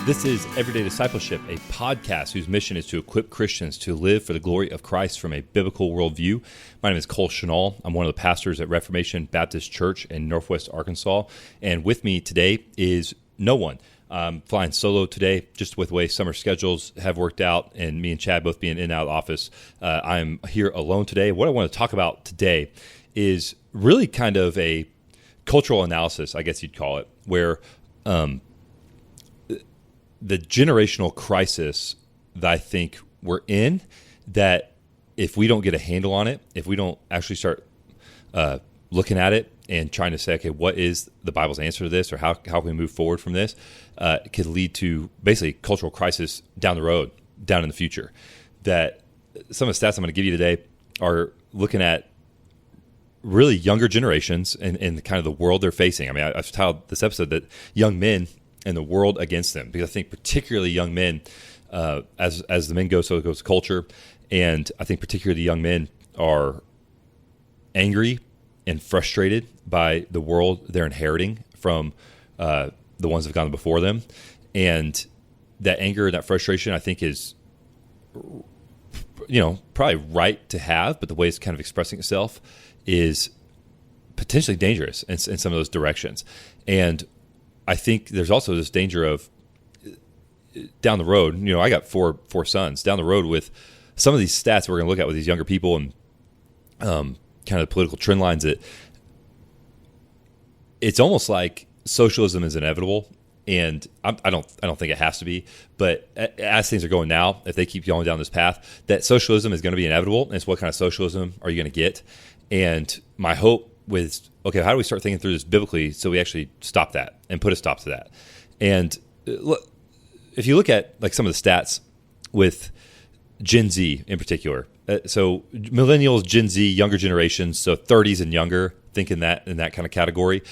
This is Everyday Discipleship, a podcast whose mission is to equip Christians to live for the glory of Christ from a biblical worldview. My name is Cole Chenal. I'm one of the pastors at Reformation Baptist Church in Northwest Arkansas. And with me today is no one. I'm flying solo today, just with the way summer schedules have worked out, and me and Chad both being in and out of the office. I'm here alone today. What I want to talk about today is really kind of a cultural analysis, I guess you'd call it, where the generational crisis that I think we're in, that if we don't get a handle on it, if we don't actually start looking at it and trying to say, okay, what is the Bible's answer to this, or how can we move forward from this, could lead to basically cultural crisis down the road, down in the future. That some of the stats I'm going to give you today are looking at really younger generations and kind of the world they're facing. I mean, I've titled this episode that Young Men and the World Against Them, because I think particularly young men, as the men go, so goes culture. And I think particularly young men are angry and frustrated by the world they're inheriting from the ones that have gone before them. And that anger and that frustration, I think, is, probably right to have, but the way it's kind of expressing itself is potentially dangerous in some of those directions. And I think there's also this danger of down the road, I got four sons, down the road with some of these stats we're going to look at with these younger people and kind of political trend lines, that it's almost like socialism is inevitable. And I don't think it has to be, but as things are going now, if they keep going down this path, that socialism is going to be inevitable. And it's what kind of socialism are you going to get? And my hope with, okay, how do we start thinking through this biblically so we actually stop that and put a stop to that? And look, if you look at like some of the stats with Gen Z in particular, so millennials, Gen Z, younger generations, so 30s and younger, think in that kind of category.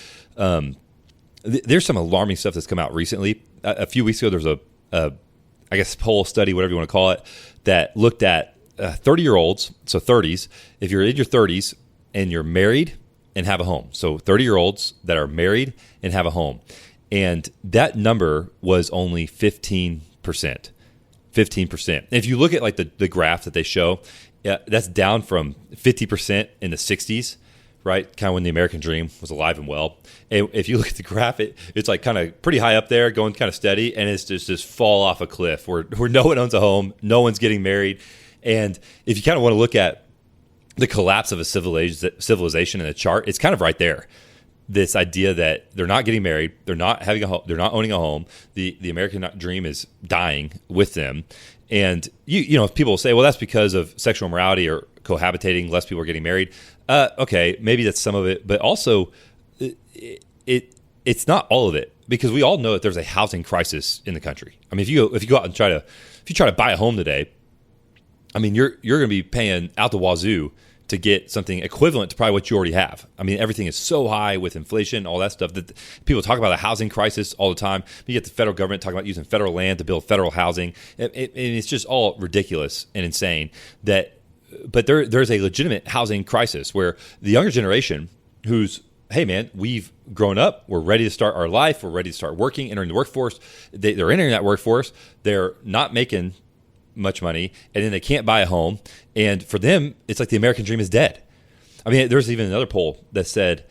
There's some alarming stuff that's come out recently. A few weeks ago, there was I guess, poll study, whatever you want to call it, that looked at 30-year-olds, so 30s. If you're in your 30s and you're married and have a home, so 30-year-olds that are married and have a home, and that number was only 15%. 15%. And if you look at like the graph that they show, that's down from 50% in the 60s, right? Kind of when the American dream was alive and well. And if you look at the graph, it's like kind of pretty high up there, going kind of steady, and it's just fall off a cliff where no one owns a home, no one's getting married. And if you kind of want to look at the collapse of a civilization in the chart, it's kind of right there. This idea that they're not getting married, they're not having a home, they're not owning a home. The American dream is dying with them. And people will say, well, that's because of sexual immorality or cohabitating. Less people are getting married. Okay, maybe that's some of it, but also it's not all of it, because we all know that there's a housing crisis in the country. I mean, if you go out and try to buy a home today, I mean, you're going to be paying out the wazoo to get something equivalent to probably what you already have. I mean, everything is so high with inflation, all that stuff, that people talk about a housing crisis all the time. You get the federal government talking about using federal land to build federal housing. And it's just all ridiculous and insane. But there's a legitimate housing crisis where the younger generation who's, hey man, we've grown up, we're ready to start our life, we're ready to start working, entering the workforce. They're entering that workforce, they're not making much money, and then they can't buy a home. And for them, it's like the American dream is dead. I mean, there's even another poll that said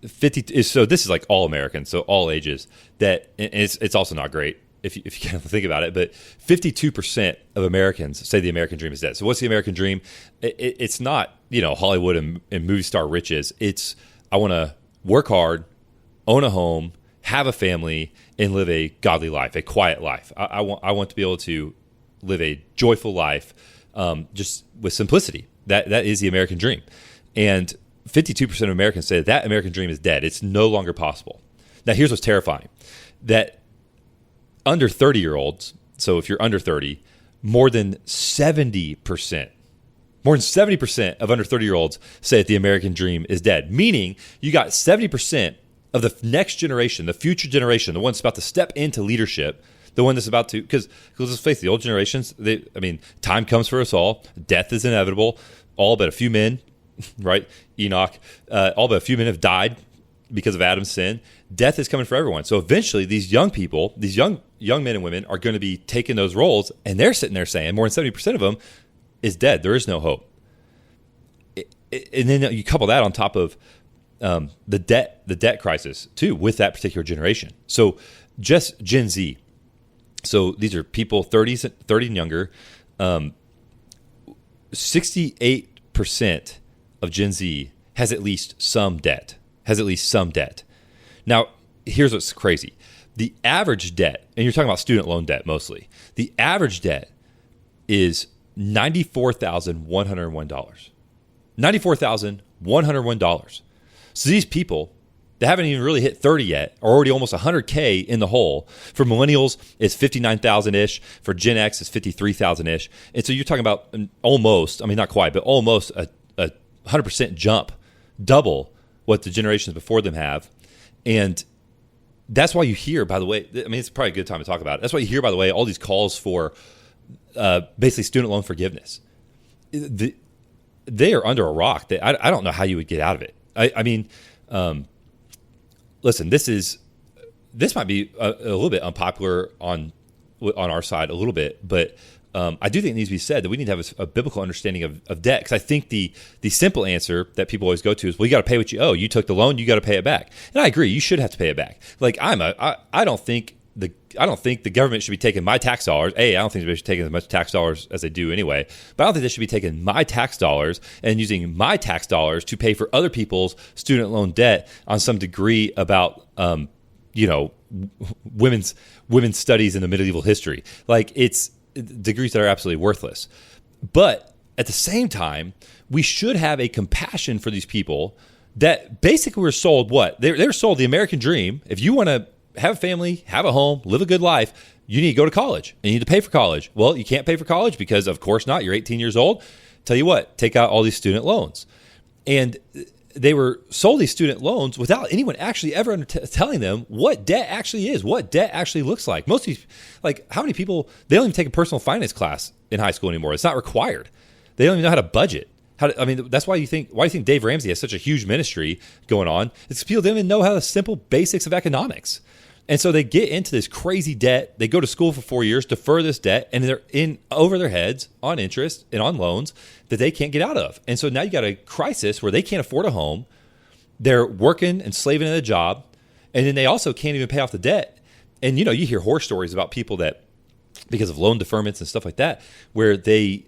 50. So this is like all Americans, so all ages. That, and it's also not great if you kind of think about it. But 52% of Americans say the American dream is dead. So what's the American dream? It's not Hollywood and movie star riches. It's, I want to work hard, own a home, have a family, and live a godly life, a quiet life. I want to be able to live a joyful life, just with simplicity. That is the American dream. And 52% of Americans say that American dream is dead. It's no longer possible. Now, here's what's terrifying. That under 30-year-olds, so if you're under 30, more than 70% of under 30-year-olds say that the American dream is dead. Meaning you got 70% of the next generation, the future generation, the one that's about to step into leadership, the one that's about to, because let's face it, the old generations, time comes for us all. Death is inevitable. All but a few men, right? Enoch, all but a few men have died because of Adam's sin, death is coming for everyone. So eventually these young people, these young men and women are going to be taking those roles, and they're sitting there saying more than 70% of them is dead. There is no hope. And then you couple that on top of the debt crisis too with that particular generation. So just Gen Z. So these are people 30 and younger. 68% of Gen Z has at least some debt. Now, here's what's crazy. The average debt, and you're talking about student loan debt mostly, the average debt is $94,101. $94,101. So these people, they haven't even really hit 30 yet, are already almost 100K in the hole. For millennials, it's 59,000-ish. For Gen X, it's 53,000-ish. And so you're talking about almost, I mean, not quite, but almost a 100% jump, double what the generations before them have. And that's why you hear, by the way, I mean, it's probably a good time to talk about it. That's why you hear, by the way, all these calls for basically student loan forgiveness. They are under a rock. I don't know how you would get out of it. I mean, listen, this might be a little bit unpopular on our side a little bit, but I do think it needs to be said that we need to have a biblical understanding of debt, because I think the simple answer that people always go to is, well, you got to pay what you owe. You took the loan, you got to pay it back. And I agree, you should have to pay it back. Like I don't think the government should be taking my tax dollars. I don't think they should be taking as much tax dollars as they do anyway. But I don't think they should be taking my tax dollars and using my tax dollars to pay for other people's student loan debt on some degree about women's studies in the medieval history. Like, it's degrees that are absolutely worthless. But at the same time, we should have a compassion for these people that basically were sold what? They were sold the American dream. If you want to have a family, have a home, live a good life, you need to go to college and you need to pay for college. Well, you can't pay for college because, of course not, you're 18 years old. Tell you what, take out all these student loans. And they were sold these student loans without anyone actually ever telling them what debt actually is, what debt actually looks like. Most of these, like, how many people, they don't even take a personal finance class in high school anymore. It's not required. They don't even know how to budget. That's why you think Dave Ramsey has such a huge ministry going on. It's people don't even know how the simple basics of economics. And so they get into this crazy debt. They go to school for 4 years, defer this debt, and they're in over their heads on interest and on loans that they can't get out of. And so now you got a crisis where they can't afford a home. They're working and slaving at a job, and then they also can't even pay off the debt. And you hear horror stories about people that, because of loan deferments and stuff like that, where they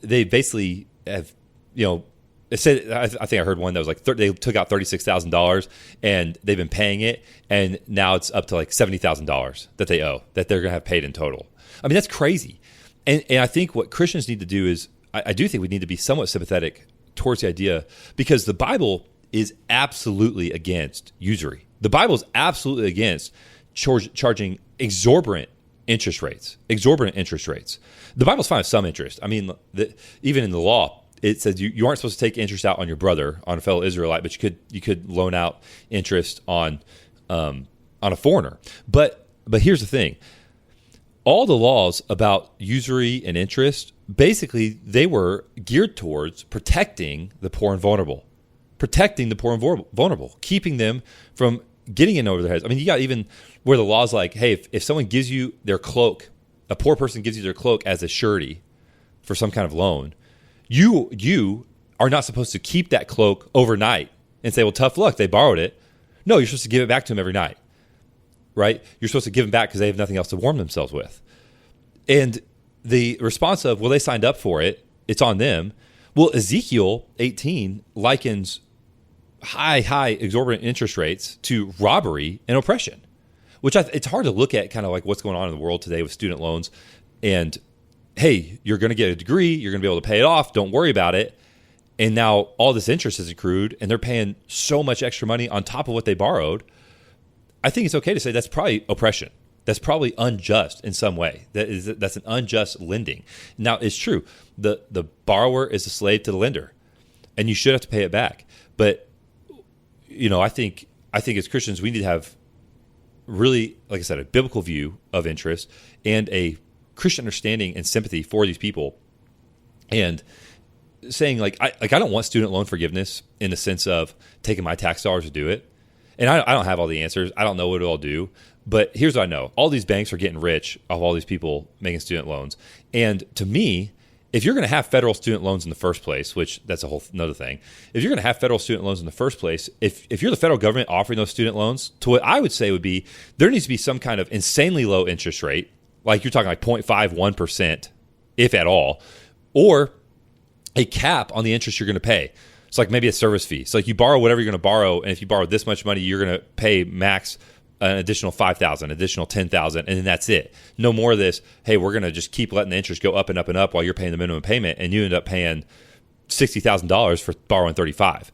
basically have, it said, I think I heard one that was like they took out $36,000 and they've been paying it, and now it's up to like $70,000 that they owe, that they're going to have paid in total. I mean, that's crazy. And I think what Christians need to do is, I do think we need to be somewhat sympathetic towards the idea, because the Bible is absolutely against usury. The Bible is absolutely against charging exorbitant interest rates. The Bible's fine with some interest. I mean, even in the law, it says you aren't supposed to take interest out on your brother, on a fellow Israelite, but you could loan out interest on a foreigner. But here's the thing: all the laws about usury and interest, basically, they were geared towards protecting the poor and vulnerable, keeping them from getting in over their heads. I mean, you got even where the law's like, hey, if someone gives you their cloak, a poor person gives you their cloak as a surety for some kind of loan, you are not supposed to keep that cloak overnight and say, well, tough luck, they borrowed it. No, you're supposed to give it back to them every night, right? You're supposed to give them back because they have nothing else to warm themselves with. And the response of, well, they signed up for it, it's on them. Well, Ezekiel 18 likens high exorbitant interest rates to robbery and oppression, which it's hard to look at kind of like what's going on in the world today with student loans. And hey, you're going to get a degree, you're going to be able to pay it off, don't worry about it. And now all this interest is accrued, and they're paying so much extra money on top of what they borrowed. I think it's okay to say that's probably oppression. That's probably unjust in some way. That's an unjust lending. Now, it's true. The borrower is a slave to the lender, and you should have to pay it back. But, I think as Christians, we need to have really, like I said, a biblical view of interest and a Christian understanding and sympathy for these people, and saying I don't want student loan forgiveness in the sense of taking my tax dollars to do it. And I don't have all the answers. I don't know what it'll do. But here's what I know. All these banks are getting rich off all these people making student loans. And to me, if you're going to have federal student loans in the first place, which that's a whole another thing, if you're going to have federal student loans in the first place, if you're the federal government offering those student loans, to what I would say would be there needs to be some kind of insanely low interest rate, like you're talking like 0.51%, if at all, or a cap on the interest you're going to pay. It's like maybe a service fee. So like you borrow whatever you're going to borrow, and if you borrow this much money, you're going to pay max an additional $5,000, additional $10,000, and then that's it. No more of this, hey, we're going to just keep letting the interest go up and up and up while you're paying the minimum payment, and you end up paying $60,000 for borrowing $35,000.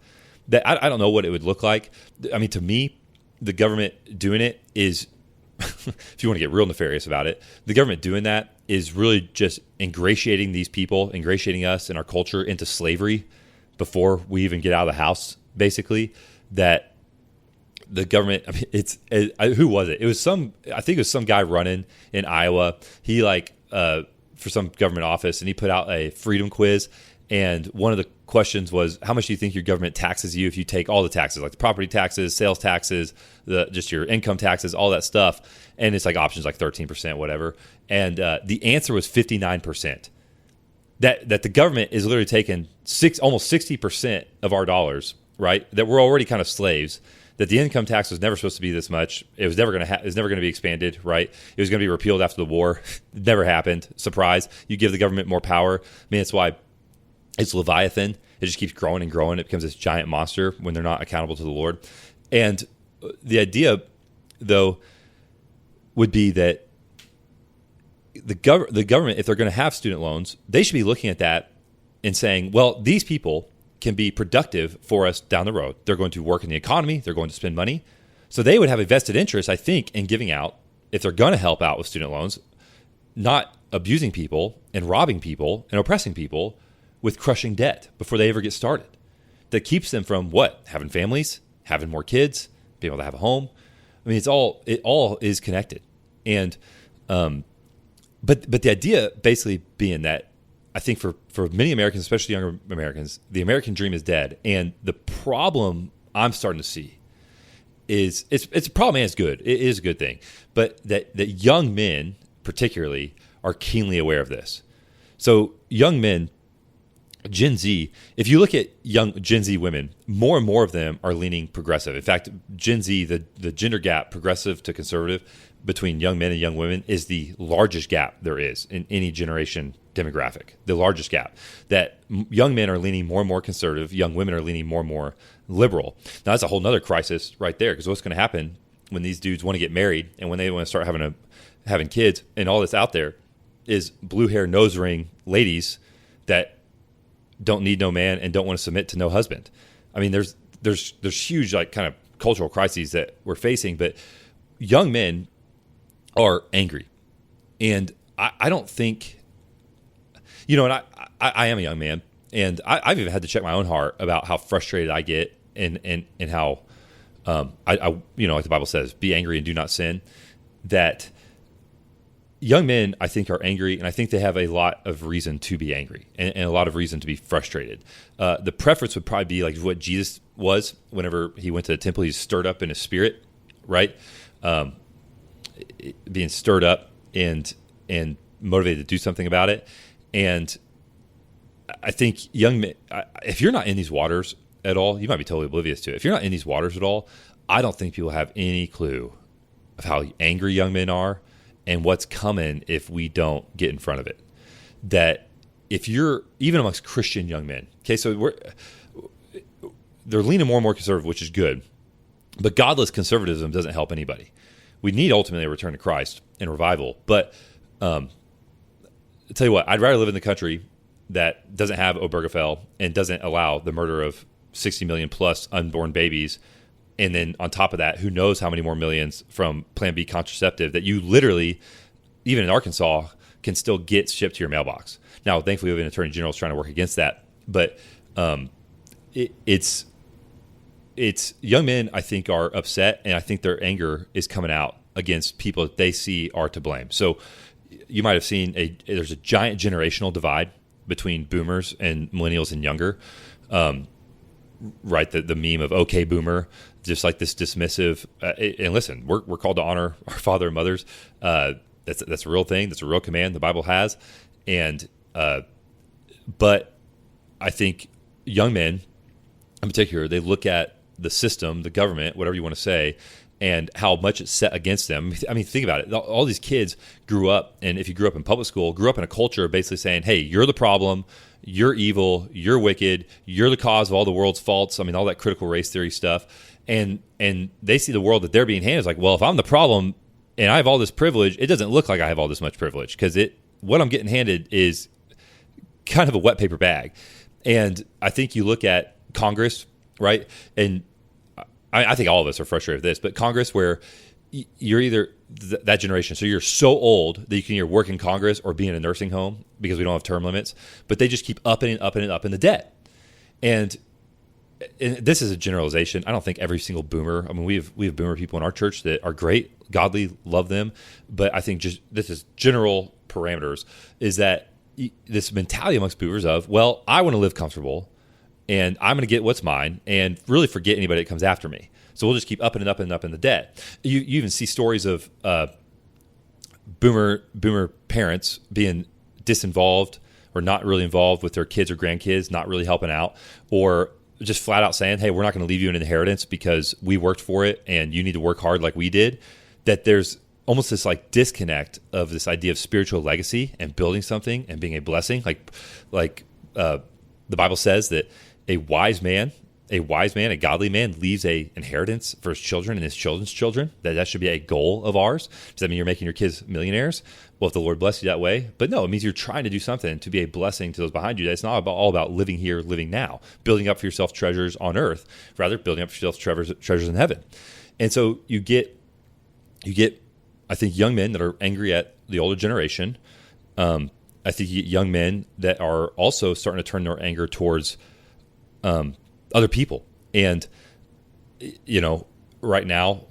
That I don't know what it would look like. I mean, to me, the government doing it is, if you want to get real nefarious about it, the government doing that is really just ingratiating these people, ingratiating us and our culture into slavery before we even get out of the house, basically. That the government, I mean, who was it? It was I think it was some guy running in Iowa. He for some government office, and he put out a freedom quiz. And one of the questions was, how much do you think your government taxes you if you take all the taxes, like the property taxes, sales taxes, just your income taxes, all that stuff? And it's like options like 13%, whatever. And the answer was 59%. That the government is literally taking almost 60% of our dollars, right? That we're already kind of slaves. That the income tax was never supposed to be this much. It was never going to be expanded, right? It was going to be repealed after the war. It never happened. Surprise. You give the government more power. I mean, that's why it's Leviathan. It just keeps growing and growing. It becomes this giant monster when they're not accountable to the Lord. And the idea, though, would be that the government, if they're going to have student loans, they should be looking at that and saying, well, these people can be productive for us down the road. They're going to work in the economy. They're going to spend money. So they would have a vested interest, I think, in giving out, if they're going to help out with student loans, not abusing people and robbing people and oppressing people with crushing debt before they ever get started. That keeps them from what? Having families, having more kids, being able to have a home. I mean, it all is connected. And, but the idea basically being that I think for many Americans, especially younger Americans, the American dream is dead. And the problem I'm starting to see is it's a problem and it's good. It is a good thing. But that young men particularly are keenly aware of this. So young men, Gen Z, if you look at young Gen Z women, more and more of them are leaning progressive. In fact, Gen Z, the gender gap, progressive to conservative, between young men and young women is the largest gap there is in any generation demographic. The largest gap. That young men are leaning more and more conservative, young women are leaning more and more liberal. Now, that's a whole nother crisis right there, because what's going to happen when these dudes want to get married and when they want to start having kids and all this out there is blue hair, nose ring ladies that don't need no man and don't want to submit to no husband. I mean, there's huge like kind of cultural crises that we're facing, but young men are angry. And I don't think, and I am a young man, and I've even had to check my own heart about how frustrated I get and how, like the Bible says, be angry and do not sin. That young men, I think, are angry, and I think they have a lot of reason to be angry and a lot of reason to be frustrated. The preference would probably be like what Jesus was whenever he went to the temple. He's stirred up in his spirit, right? Being stirred up and motivated to do something about it. And I think young men, if you're not in these waters at all, you might be totally oblivious to it. If you're not in these waters at all, I don't think people have any clue of how angry young men are and what's coming if we don't get in front of it. That if you're, even amongst Christian young men, okay, so they're leaning more and more conservative, which is good, but godless conservatism doesn't help anybody. We need ultimately a return to Christ and revival. But I'll tell you what, I'd rather live in the country that doesn't have Obergefell and doesn't allow the murder of 60 million plus unborn babies. And then on top of that, who knows how many more millions from Plan B contraceptive that you literally, even in Arkansas, can still get shipped to your mailbox. Now, thankfully, we have an attorney general trying to work against that. But it's young men, I think, are upset, and I think their anger is coming out against people that they see are to blame. So you might have seen there's a giant generational divide between boomers and millennials and younger. right? The meme of okay boomer, just like this dismissive. And listen, we're called to honor our father and mothers. That's a real thing. That's a real command the Bible has. And but I think young men in particular, they look at the system, the government, whatever you want to say, and how much it's set against them. I mean, think about it. All these kids grew up, and if you grew up in public school, grew up in a culture basically saying, hey, you're the problem, you're evil, you're wicked, you're the cause of all the world's faults. I mean, all that critical race theory stuff. And they see the world that they're being handed as like, well, if I'm the problem and I have all this privilege, it doesn't look like I have all this much privilege because what I'm getting handed is kind of a wet paper bag. And I think you look at Congress, right? And I think all of us are frustrated with this, but Congress, where you're either that generation, so you're so old that you can either work in Congress or be in a nursing home because we don't have term limits, but they just keep upping and upping and upping the debt. And this is a generalization. I don't think every single boomer, I mean, we have boomer people in our church that are great, godly, love them, but I think just this is general parameters, is that this mentality amongst boomers of, well, I want to live comfortable and I'm going to get what's mine and really forget anybody that comes after me. So we'll just keep upping and upping and upping the debt. You even see stories of boomer parents being disinvolved or not really involved with their kids or grandkids, not really helping out, or just flat out saying, hey, we're not going to leave you an inheritance because we worked for it and you need to work hard like we did. That there's almost this like disconnect of this idea of spiritual legacy and building something and being a blessing. Like the Bible says that a wise man, a godly man leaves a inheritance for his children and his children's children. That should be a goal of ours. Does that mean you're making your kids millionaires? Well, if the Lord bless you that way, but no, it means you're trying to do something to be a blessing to those behind you. That's not all about living here, living now, building up for yourself treasures on earth, rather building up for yourself treasures in heaven. And so you get, I think, young men that are angry at the older generation. I think you get young men that are also starting to turn their anger towards other people. And, right now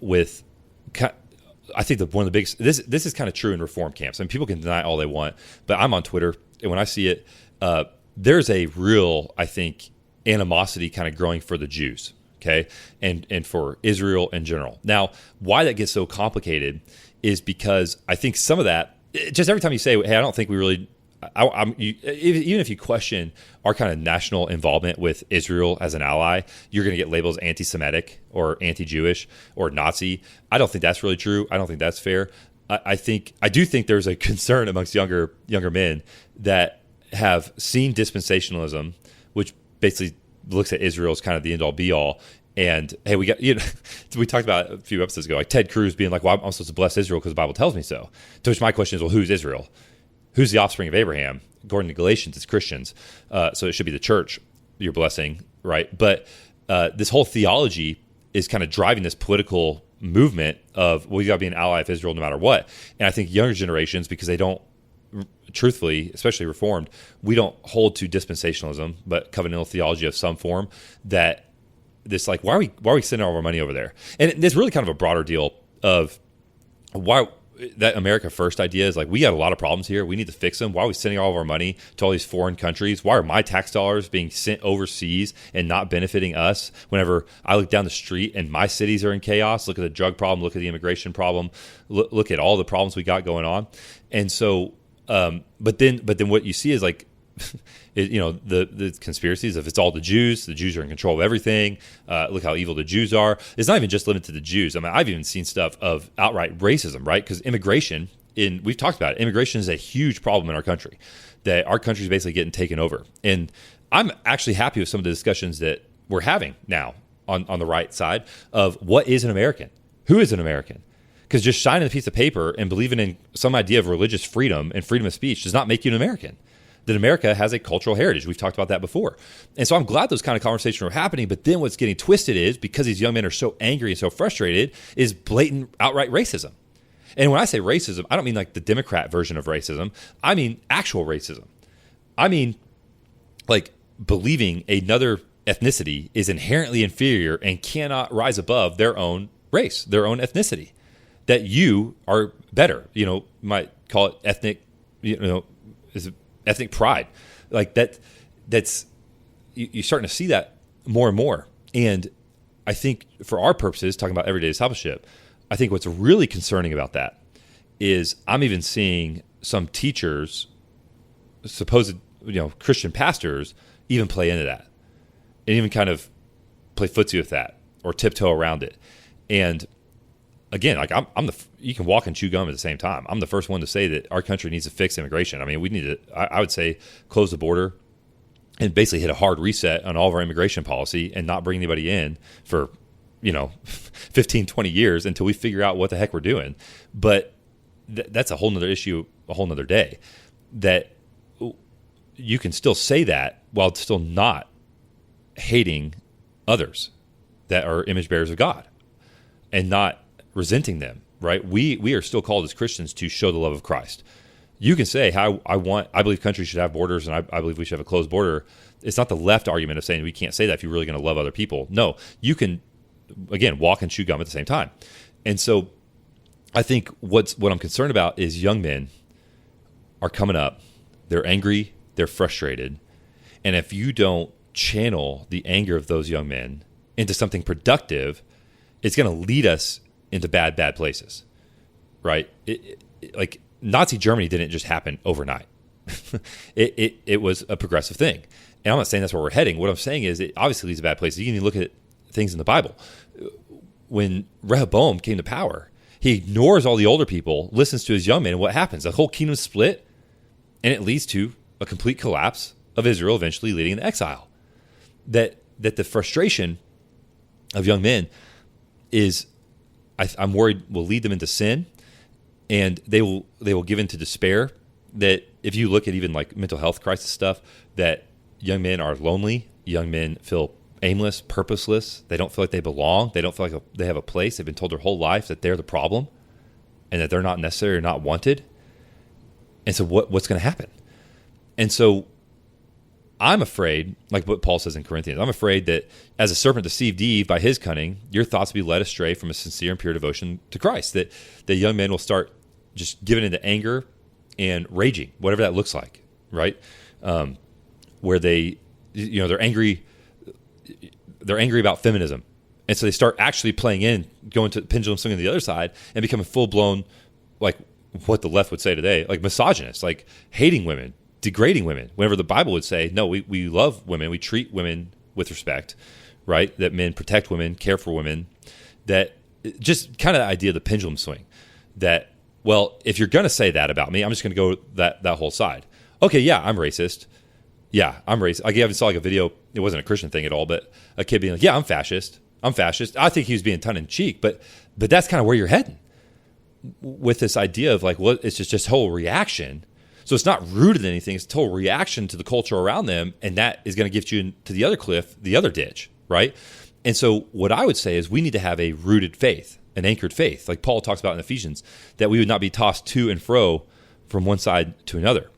I think one of the biggest, this is kind of true in reform camps. I mean, people can deny all they want, but I'm on Twitter, and when I see it, there's a real, I think, animosity kind of growing for the Jews, okay, and for Israel in general. Now, why that gets so complicated is because I think some of that, just every time you say, hey, I don't think we really, even if you question our kind of national involvement with Israel as an ally, you're going to get labels anti-Semitic or anti-Jewish or Nazi. I don't think that's really true. I don't think that's fair. I do think there's a concern amongst younger men that have seen dispensationalism, which basically looks at Israel as kind of the end all be all. And hey, we talked about it a few episodes ago, like Ted Cruz being like, well, I'm supposed to bless Israel because the Bible tells me so. To which my question is, well, who's Israel? Who's the offspring of Abraham? According to Galatians, it's Christians. So it should be the church you're blessing, right? But this whole theology is kind of driving this political movement of, well, you got to be an ally of Israel no matter what. And I think younger generations, because they don't, truthfully, especially Reformed, we don't hold to dispensationalism, but covenantal theology of some form, that this like, why are we sending all of our money over there? And there's really kind of a broader deal of why that America First idea is like, we got a lot of problems here. We need to fix them. Why are we sending all of our money to all these foreign countries? Why are my tax dollars being sent overseas and not benefiting us? Whenever I look down the street and my cities are in chaos, look at the drug problem, look at the immigration problem, look at all the problems we got going on. And so, but then what you see is like, the conspiracies of it's all the Jews are in control of everything. Look how evil the Jews are. It's not even just limited to the Jews. I mean, I've even seen stuff of outright racism, right? Because immigration, we've talked about it. Immigration is a huge problem in our country, that our country is basically getting taken over. And I'm actually happy with some of the discussions that we're having now on the right side of what is an American? Who is an American? Because just signing a piece of paper and believing in some idea of religious freedom and freedom of speech does not make you an American. That America has a cultural heritage. We've talked about that before. And so I'm glad those kind of conversations are happening. But then what's getting twisted is, because these young men are so angry and so frustrated, is blatant, outright racism. And when I say racism, I don't mean like the Democrat version of racism. I mean actual racism. I mean like believing another ethnicity is inherently inferior and cannot rise above their own race, their own ethnicity. That you are better. You might call it ethnic, ethnic pride. Like that's you're starting to see that more and more. And I think for our purposes, talking about everyday discipleship, I think what's really concerning about that is I'm even seeing some teachers, supposed, Christian pastors, even play into that and even kind of play footsie with that or tiptoe around it. And again, like you can walk and chew gum at the same time. I'm the first one to say that our country needs to fix immigration. I mean, we need to, I would say, close the border and basically hit a hard reset on all of our immigration policy and not bring anybody in for, 15, 20 years until we figure out what the heck we're doing. But that's a whole nother issue, a whole nother day, that you can still say that while still not hating others that are image bearers of God and not resenting them, right? We are still called as Christians to show the love of Christ. You can say how I believe countries should have borders and I believe we should have a closed border. It's not the left argument of saying we can't say that if you're really going to love other people. No, you can, again, walk and chew gum at the same time. And so I think what I'm concerned about is young men are coming up. They're angry. They're frustrated. And if you don't channel the anger of those young men into something productive, it's going to lead us into bad places, right? Like Nazi Germany didn't just happen overnight. It was a progressive thing. And I'm not saying that's where we're heading. What I'm saying is it obviously leads to bad places. You can even look at things in the Bible. When Rehoboam came to power, he ignores all the older people, listens to his young men, and what happens? The whole kingdom split, and it leads to a complete collapse of Israel, eventually leading into exile. That the frustration of young men is, I'm worried, will lead them into sin, and they will give into despair. That if you look at even like mental health crisis stuff, that young men are lonely, young men feel aimless, purposeless. They don't feel like they belong. They don't feel like they have a place. They've been told their whole life that they're the problem and that they're not necessary or not wanted. And so what's going to happen? And so I'm afraid, like what Paul says in Corinthians, I'm afraid that as a serpent deceived Eve by his cunning, your thoughts will be led astray from a sincere and pure devotion to Christ. That young men will start just giving into anger and raging, whatever that looks like, right? Where they're angry. They're angry about feminism. And so they start actually playing in, going to pendulum swinging to the other side and becoming full-blown, like what the left would say today, like misogynist, like hating women, degrading women. Whenever the Bible would say, no, we love women, we treat women with respect, right? That men protect women, care for women. That just kind of the idea of the pendulum swing. That, well, if you're going to say that about me, I'm just going to go that whole side. Okay, yeah, I'm racist. Yeah, I'm racist. I even saw like a video. It wasn't a Christian thing at all, but a kid being like, yeah, I'm fascist. I think he was being tongue in cheek, but that's kind of where you're heading with this idea of like, well, it's just whole reaction. So it's not rooted in anything. It's a total reaction to the culture around them. And that is going to get you to the other cliff, the other ditch, right? And so what I would say is we need to have a rooted faith, an anchored faith, like Paul talks about in Ephesians, that we would not be tossed to and fro from one side to another.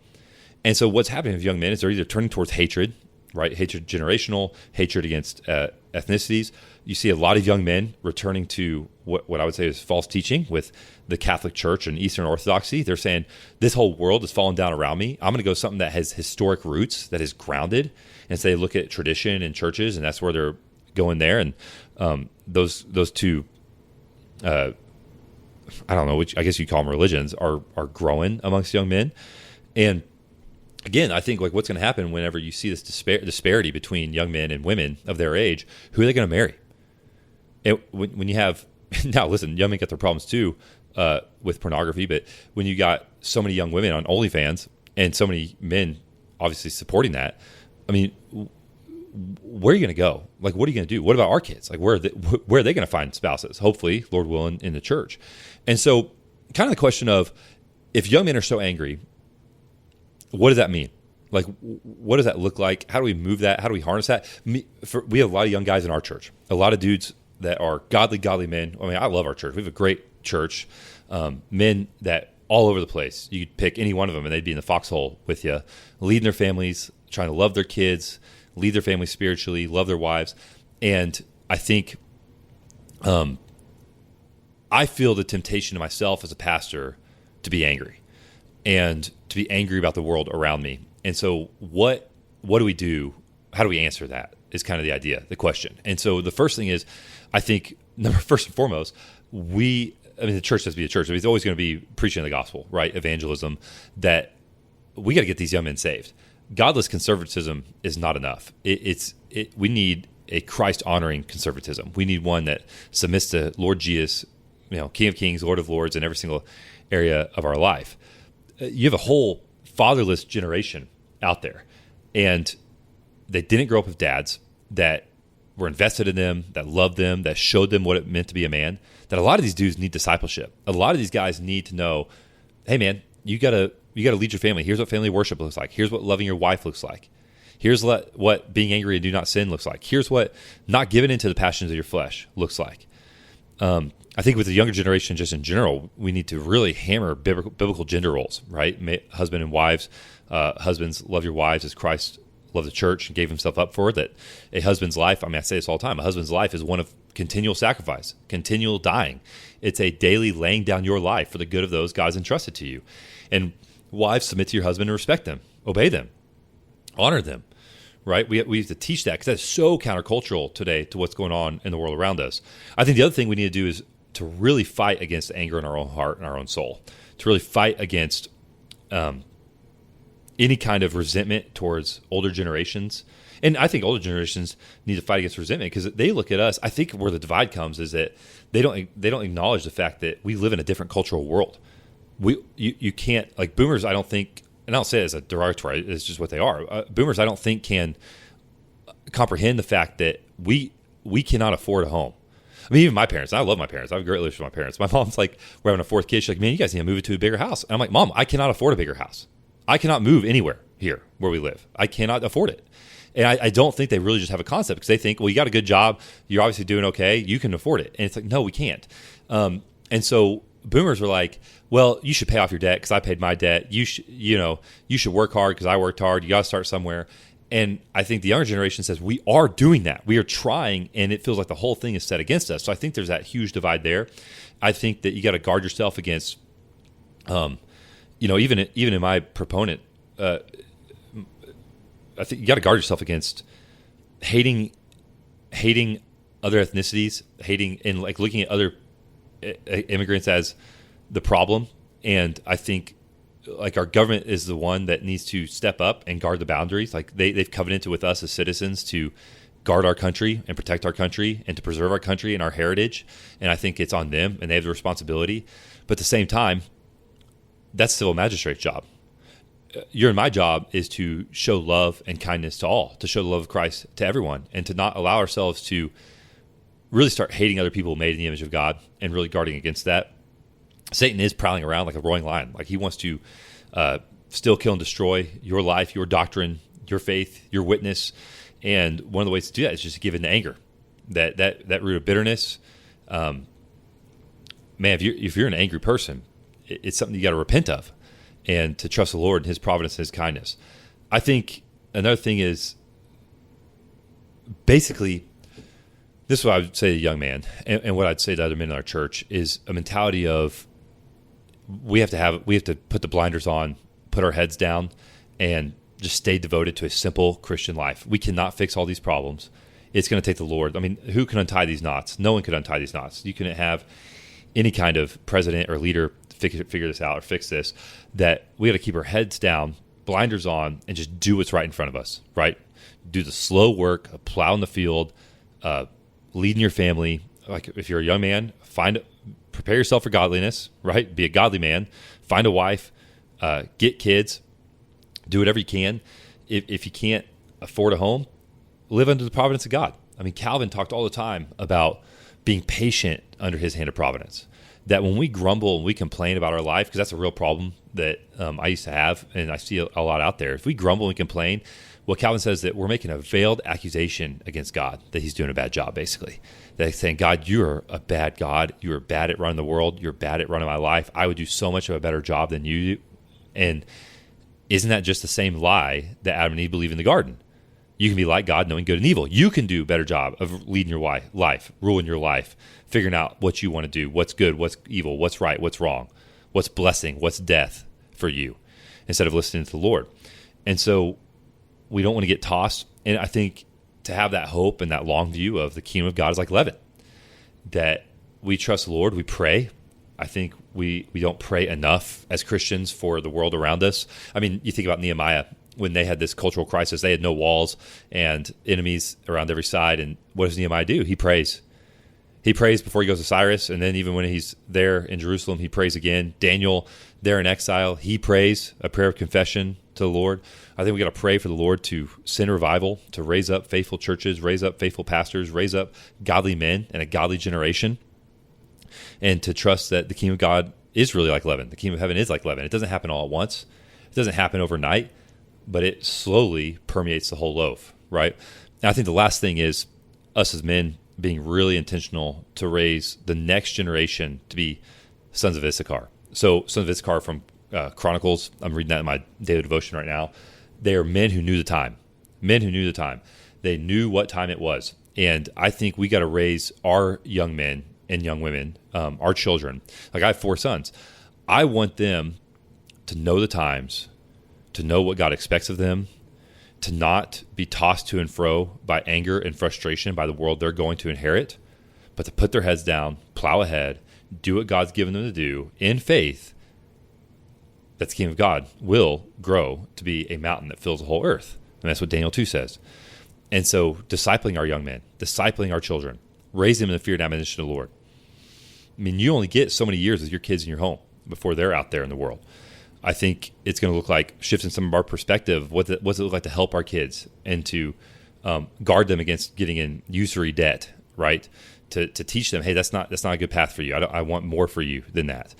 And so what's happening with young men is they're either turning towards hatred, right? Hatred generational, hatred against ethnicities. You see a lot of young men returning to what I would say is false teaching with the Catholic Church and Eastern Orthodoxy. They're saying, this whole world is falling down around me. I'm going to go something that has historic roots, that is grounded. And so they look at tradition and churches, and that's where they're going there. And those two, I don't know, which I guess you call them religions, are growing amongst young men. And again, I think like what's going to happen whenever you see this disparity between young men and women of their age, who are they going to marry? And when you have, now listen, young men get their problems too with pornography, but when you got so many young women on OnlyFans and so many men obviously supporting that, I mean, where are you going to go? Like, what are you going to do? What about our kids? Like, where are they going to find spouses? Hopefully, Lord willing, in the church. And so kind of the question of, if young men are so angry, what does that mean? Like, what does that look like? How do we move that? How do we harness that? We have a lot of young guys in our church, a lot of dudes that are godly men. I mean, I love our church. We have a great church, men that all over the place. You could pick any one of them and they'd be in the foxhole with you, leading their families, trying to love their kids, lead their families spiritually, love their wives. And I think I feel the temptation to myself as a pastor to be angry and to be angry about the world around me. And so what do we do? How do we answer that? is kind of the idea, the question. And so the first thing is, I think, first and foremost, the church has to be a church. It's always going to be preaching the gospel, right? Evangelism, that we got to get these young men saved. Godless conservatism is not enough. We need a Christ-honoring conservatism. We need one that submits to Lord Jesus, King of Kings, Lord of Lords, in every single area of our life. You have a whole fatherless generation out there, and they didn't grow up with dads that were invested in them, that loved them, that showed them what it meant to be a man. That a lot of these dudes need discipleship. A lot of these guys need to know, hey man, you gotta lead your family. Here's what family worship looks like. Here's what loving your wife looks like. Here's what being angry and do not sin looks like. Here's what not giving into the passions of your flesh looks like. I think with the younger generation, just in general, we need to really hammer biblical gender roles, right? Husband and wives. Husbands, love your wives as Christ loved the church and gave himself up for it. That a husband's life, I say this all the time, a husband's life is one of continual sacrifice, continual dying. It's a daily laying down your life for the good of those God has entrusted to you. And wives, submit to your husband and respect them, obey them, honor them, right? We have to teach that, because that's so countercultural today to what's going on in the world around us. I think the other thing we need to do is to really fight against anger in our own heart and our own soul, to really fight against any kind of resentment towards older generations. And I think older generations need to fight against resentment, because they look at us. I think where the divide comes is that they don't acknowledge the fact that we live in a different cultural world. You can't, like boomers, I don't think, and I don't say it as a derogatory, it's just what they are. Boomers, I don't think, can comprehend the fact that we cannot afford a home. I mean, even my parents, I love my parents. I have a great relationship with my parents. My mom's like, we're having a fourth kid. She's like, man, you guys need to move it to a bigger house. And I'm like, Mom, I cannot afford a bigger house. I cannot move anywhere here where we live. I cannot afford it. And I don't think they really just have a concept, because they think, well, you got a good job. You're obviously doing okay. You can afford it. And it's like, no, we can't. And so boomers were like, well, you should pay off your debt because I paid my debt. You should work hard because I worked hard. You got to start somewhere. And I think the younger generation says we are doing that. We are trying, and it feels like the whole thing is set against us. So I think there's that huge divide there. I think that you got to guard yourself against, even in my proponent, I think you got to guard yourself against hating other ethnicities, hating and like looking at other immigrants as the problem. And I think like our government is the one that needs to step up and guard the boundaries. Like they've covenanted with us as citizens to guard our country and protect our country and to preserve our country and our heritage. And I think it's on them, and they have the responsibility. But at the same time, that's still a magistrate's job. Your and my job is to show love and kindness to all, to show the love of Christ to everyone, and to not allow ourselves to really start hating other people made in the image of God and really guarding against that. Satan is prowling around like a roaring lion. Like he wants to still kill and destroy your life, your doctrine, your faith, your witness. And one of the ways to do that is just to give in to anger. That root of bitterness. Man, if you're an angry person, it's something you got to repent of, and to trust the Lord and His providence and His kindness. I think another thing is basically, this is what I would say to a young man, and what I'd say to other men in our church is a mentality of we have to put the blinders on, put our heads down, and just stay devoted to a simple Christian life. We cannot fix all these problems. It's going to take the Lord. I mean, who can untie these knots? No one could untie these knots. You couldn't have any kind of president or leader figure this out or fix this. That we got to keep our heads down, blinders on, and just do what's right in front of us, right? Do the slow work, plow in the field, leading your family. Like if you're a young man, prepare yourself for godliness, right? Be a godly man, find a wife, get kids, do whatever you can. If you can't afford a home, live under the providence of God. I mean, Calvin talked all the time about being patient under his hand of providence. That when we grumble and we complain about our life, because that's a real problem that I used to have, and I see a lot out there. If we grumble and complain, well, Calvin says that we're making a veiled accusation against God, that He's doing a bad job, basically. That He's saying, God, you're a bad God. You're bad at running the world. You're bad at running my life. I would do so much of a better job than you do. And isn't that just the same lie that Adam and Eve believed in the garden? You can be like God, knowing good and evil. You can do a better job of leading your life, ruling your life, figuring out what you want to do, what's good, what's evil, what's right, what's wrong, what's blessing, what's death for you, instead of listening to the Lord. And so we don't want to get tossed. And I think to have that hope and that long view of the kingdom of God is like leaven, that we trust the Lord, we pray. I think we don't pray enough as Christians for the world around us. I mean, you think about Nehemiah, when they had this cultural crisis, they had no walls and enemies around every side. And what does Nehemiah do? He prays. He prays before he goes to Cyrus. And then even when he's there in Jerusalem, he prays again. Daniel, there in exile, he prays a prayer of confession to the Lord. I think we got to pray for the Lord to send revival, to raise up faithful churches, raise up faithful pastors, raise up godly men and a godly generation, and to trust that the kingdom of God is really like leaven. The kingdom of heaven is like leaven. It doesn't happen all at once. It doesn't happen overnight, but it slowly permeates the whole loaf, right? And I think the last thing is us as men being really intentional to raise the next generation to be sons of Issachar. So sons of Issachar from Chronicles, I'm reading that in my daily devotion right now. They are men who knew the time. Men who knew the time. They knew what time it was. And I think we got to raise our young men and young women, our children. Like, I have 4 sons. I want them to know the times, to know what God expects of them, to not be tossed to and fro by anger and frustration by the world they're going to inherit, but to put their heads down, plow ahead, do what God's given them to do in faith, that the kingdom of God will grow to be a mountain that fills the whole earth. And that's what Daniel 2 says. And so discipling our young men, discipling our children, raise them in the fear and admonition of the Lord. I mean, you only get so many years with your kids in your home before they're out there in the world. I think it's going to look like shifting some of our perspective. What does it look like to help our kids and to guard them against getting in usury debt, right? To teach them, hey, that's not a good path for you. I want more for you than that.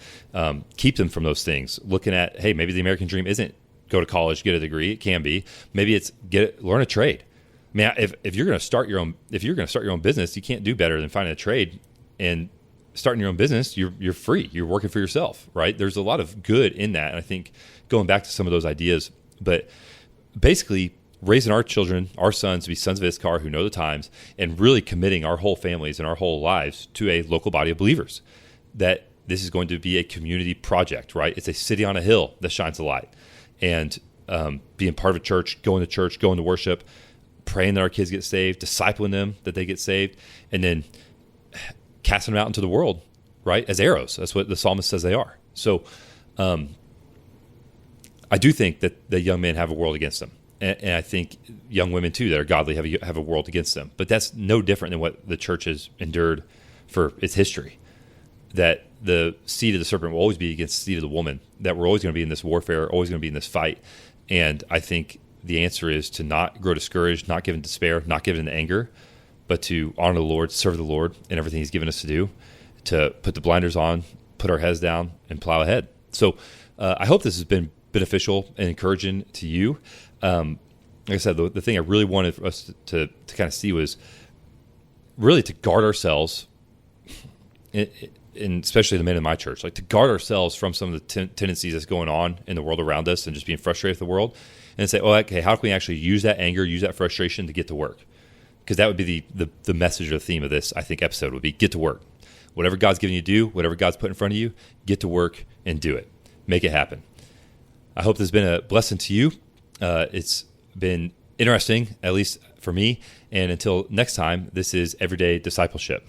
Keep them from those things. Looking at, hey, maybe the American dream isn't go to college, get a degree. It can be. Maybe it's learn a trade. I mean, if you're going to start your own business, you can't do better than finding a trade and starting your own business. You're free. You're working for yourself, right? There's a lot of good in that. And I think going back to some of those ideas, but basically raising our children, our sons, to be sons of Issachar who know the times, and really committing our whole families and our whole lives to a local body of believers, that this is going to be a community project, right? It's a city on a hill that shines a light. And being part of a church, going to worship, praying that our kids get saved, discipling them that they get saved, and then casting them out into the world, right, as arrows. That's what the psalmist says they are. So I do think that the young men have a world against them. And I think young women, too, that are godly have a world against them. But that's no different than what the church has endured for its history, that the seed of the serpent will always be against the seed of the woman, that we're always going to be in this warfare, always going to be in this fight. And I think the answer is to not grow discouraged, not give in despair, not give in anger, but to honor the Lord, serve the Lord in everything he's given us to do, to put the blinders on, put our heads down, and plow ahead. So I hope this has been beneficial and encouraging to you. Like I said, the thing I really wanted for us to kind of see was really to guard ourselves, and especially the men in my church, like to guard ourselves from some of the tendencies that's going on in the world around us and just being frustrated with the world, and say, well, okay, how can we actually use that anger, use that frustration to get to work? Because that would be the message or the theme of this, I think, episode would be get to work. Whatever God's giving you to do, whatever God's put in front of you, get to work and do it. Make it happen. I hope this has been a blessing to you. It's been interesting, at least for me. And until next time, this is Everyday Discipleship.